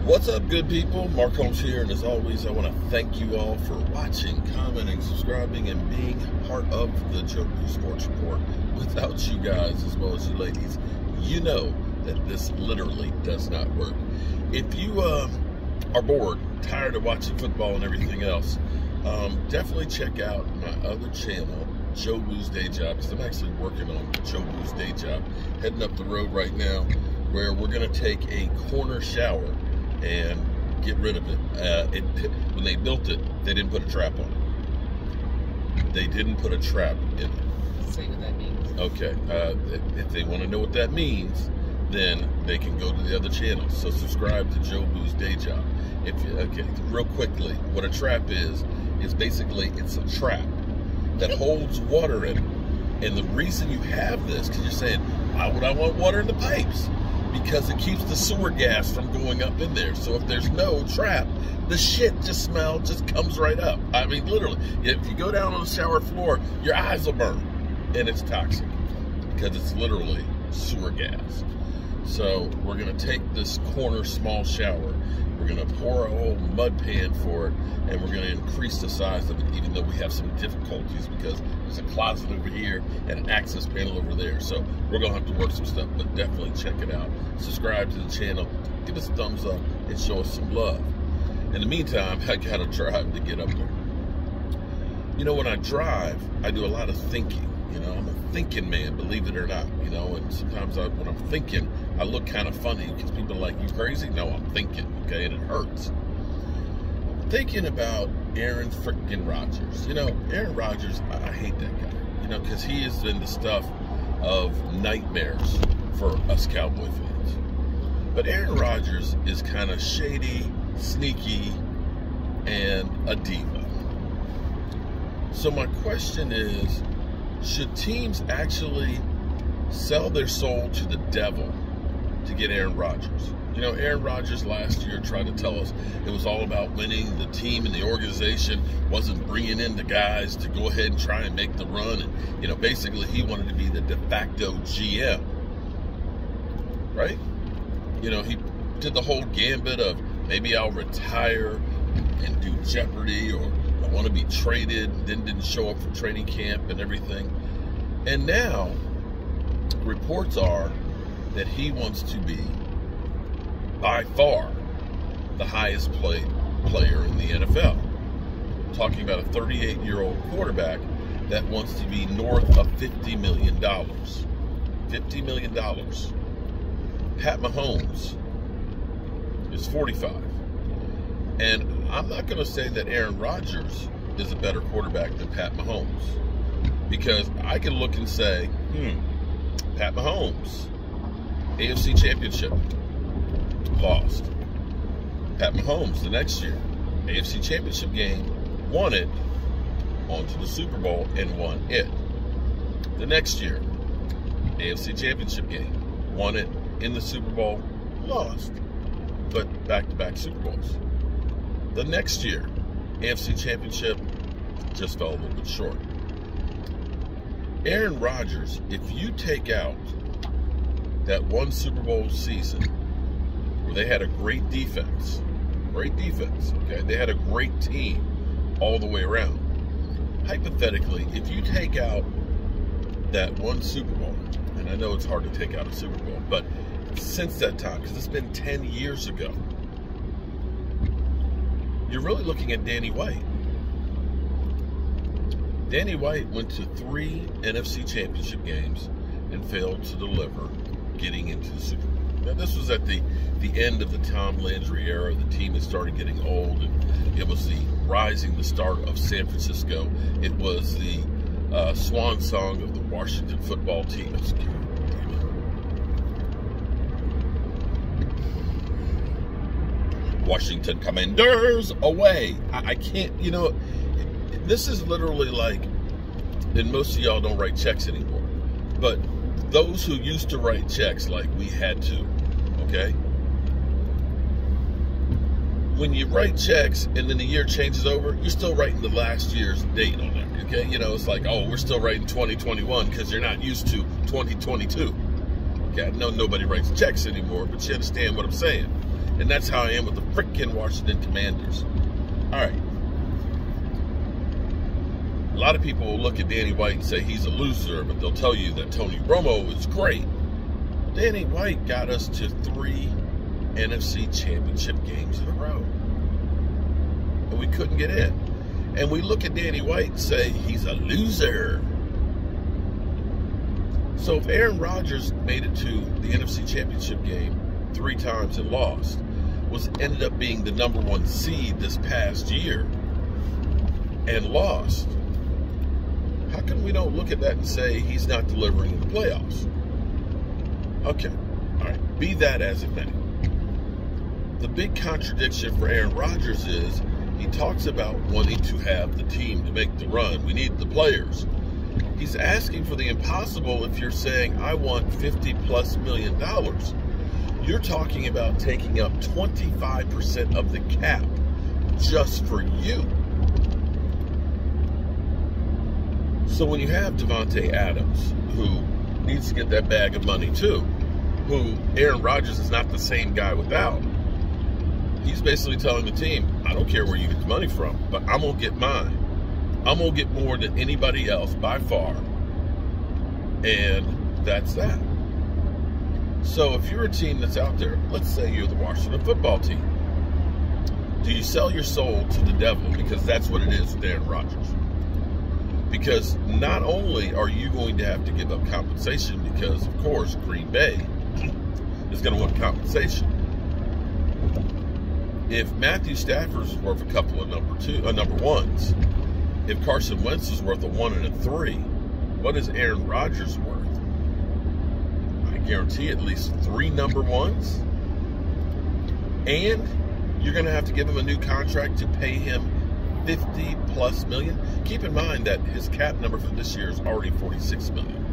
What's up, good people? Mark Holmes here, and as always, I want to thank you all for watching, commenting, subscribing, and being part of the Joe Boo Sports Report. Without you guys, as well as you ladies, you know that this literally does not work. If you are bored, tired of watching football and everything else, definitely check out my other channel, Joe Boo's Day Job, because I'm actually working on Joe Boo's Day Job, heading up the road right now, where we're going to take a corner shower and get rid of it. When they built it, they didn't put a trap on it. They didn't put a trap in it. Say what that means. Okay, if they want to know what that means, then they can go to the other channels. So subscribe to Joe Boo's Day Job. Okay, real quickly, what a trap is basically it's a trap that holds water in it. And the reason you have this, because you're saying, why would I want water in the pipes? Because it keeps the sewer gas from going up in there. So if there's no trap, the shit smell just comes right up. I mean, literally, if you go down on the shower floor, your eyes will burn. And it's toxic because it's literally sewer gas. So we're going to take this corner small shower. We're going to pour a whole mud pan for it, and we're going to increase the size of it, even though we have some difficulties because there's a closet over here and an access panel over there. So we're going to have to work some stuff, but definitely check it out. Subscribe to the channel, give us a thumbs up, and show us some love. In the meantime, I got to drive to get up there. You know, when I drive, I do a lot of thinking. You know, I'm a thinking man, believe it or not. You know, and sometimes when I'm thinking, I look kind of funny because people are like, you crazy? No, I'm thinking, okay, and it hurts. I'm thinking about Aaron freaking Rodgers. You know, Aaron Rodgers, I hate that guy, you know, because he is in the stuff of nightmares for us Cowboy fans. But Aaron Rodgers is kind of shady, sneaky, and a diva. So my question is, should teams actually sell their soul to the devil to get Aaron Rodgers? You know, Aaron Rodgers last year tried to tell us it was all about winning. The team and the organization wasn't bringing in the guys to go ahead and try and make the run. And, you know, basically he wanted to be the de facto GM, right? You know, he did the whole gambit of maybe I'll retire and do Jeopardy, or I want to be traded, then didn't show up for training camp and everything. And now reports are that he wants to be by far the highest paid player in the NFL. I'm talking about a 38-year-old quarterback that wants to be north of $50 million. $50 million. Pat Mahomes is 45. And I'm not going to say that Aaron Rodgers is a better quarterback than Pat Mahomes, because I can look and say, Pat Mahomes, AFC Championship, lost. Pat Mahomes, the next year, AFC Championship game, won it, on to the Super Bowl and won it. The next year, AFC Championship game, won it in the Super Bowl, lost, but back-to-back Super Bowls. The next year, AFC Championship, just fell a little bit short. Aaron Rodgers, if you take out that one Super Bowl season where they had a great defense, okay? They had a great team all the way around. Hypothetically, if you take out that one Super Bowl, and I know it's hard to take out a Super Bowl, but since that time, because it's been 10 years ago, you're really looking at Danny White. Danny White went to 3 NFC Championship games and failed to deliver getting into the Super Bowl. Now, this was at the end of the Tom Landry era. The team had started getting old, and it was the start of San Francisco. It was the swan song of the Washington football team. Washington Commanders away. I can't, you know, this is literally like, and most of y'all don't write checks anymore, but those who used to write checks like we had to, okay? When you write checks and then the year changes over, you're still writing the last year's date on there, okay? You know, it's like, oh, we're still writing 2021 because you're not used to 2022. Okay, I know nobody writes checks anymore, but you understand what I'm saying. And that's how I am with the freaking Washington Commanders. All right. A lot of people will look at Danny White and say he's a loser, but they'll tell you that Tony Romo is great. Danny White got us to 3 NFC championship games in a row. And we couldn't get in. And we look at Danny White and say he's a loser. So if Aaron Rodgers made it to the NFC championship game 3 times and lost, ended up being the #1 seed this past year and lost, how come we don't look at that and say he's not delivering in the playoffs? Okay, all right, be that as it may. The big contradiction for Aaron Rodgers is he talks about wanting to have the team to make the run. We need the players. He's asking for the impossible if you're saying, I want $50+ million. You're talking about taking up 25% of the cap just for you. So when you have Davante Adams, who needs to get that bag of money too, who Aaron Rodgers is not the same guy without, he's basically telling the team, I don't care where you get the money from, but I'm going to get mine. I'm going to get more than anybody else by far. And that's that. So if you're a team that's out there, let's say you're the Washington football team, do you sell your soul to the devil? Because that's what it is with Aaron Rodgers. Because not only are you going to have to give up compensation, because of course Green Bay is going to want compensation. If Matthew Stafford's worth a couple of number ones, if Carson Wentz is worth a 1 and a 3, what is Aaron Rodgers worth? I guarantee at least 3 number ones. And you're going to have to give him a new contract to pay him $50+ million. Keep in mind that his cap number for this year is already $46 million.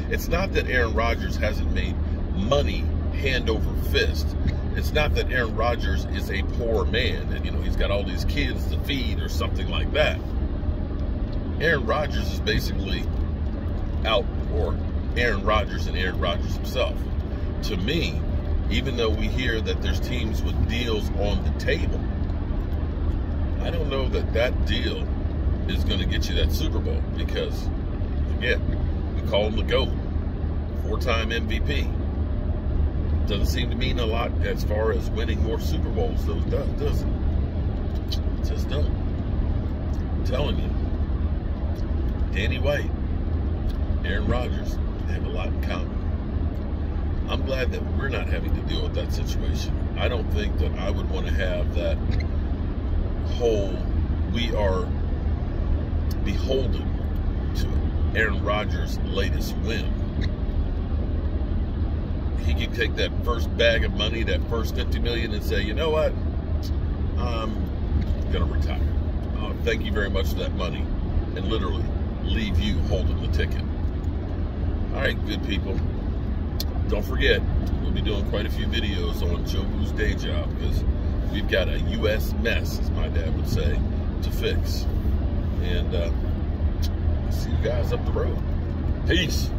It's not that Aaron Rodgers hasn't made money hand over fist. It's not that Aaron Rodgers is a poor man and, he's got all these kids to feed or something like that. Aaron Rodgers is basically out for Aaron Rodgers and Aaron Rodgers himself. To me, even though we hear that there's teams with deals on the table, I don't know that that deal is going to get you that Super Bowl because, again, we call him the GOAT, 4-time MVP. Doesn't seem to mean a lot as far as winning more Super Bowls, does it? It just don't. I'm telling you. Danny White, Aaron Rodgers, they have a lot in common. I'm glad that we're not having to deal with that situation. I don't think that I would want to have that whole, we are beholden to Aaron Rodgers' latest win. He can take that first bag of money, that first $50 million, and say, you know what, I'm going to retire. Thank you very much for that money, and literally leave you holding the ticket. All right, good people. Don't forget, we'll be doing quite a few videos on Joe Boo's Day Job because we've got a U.S. mess, as my dad would say, to fix. And see you guys up the road. Peace.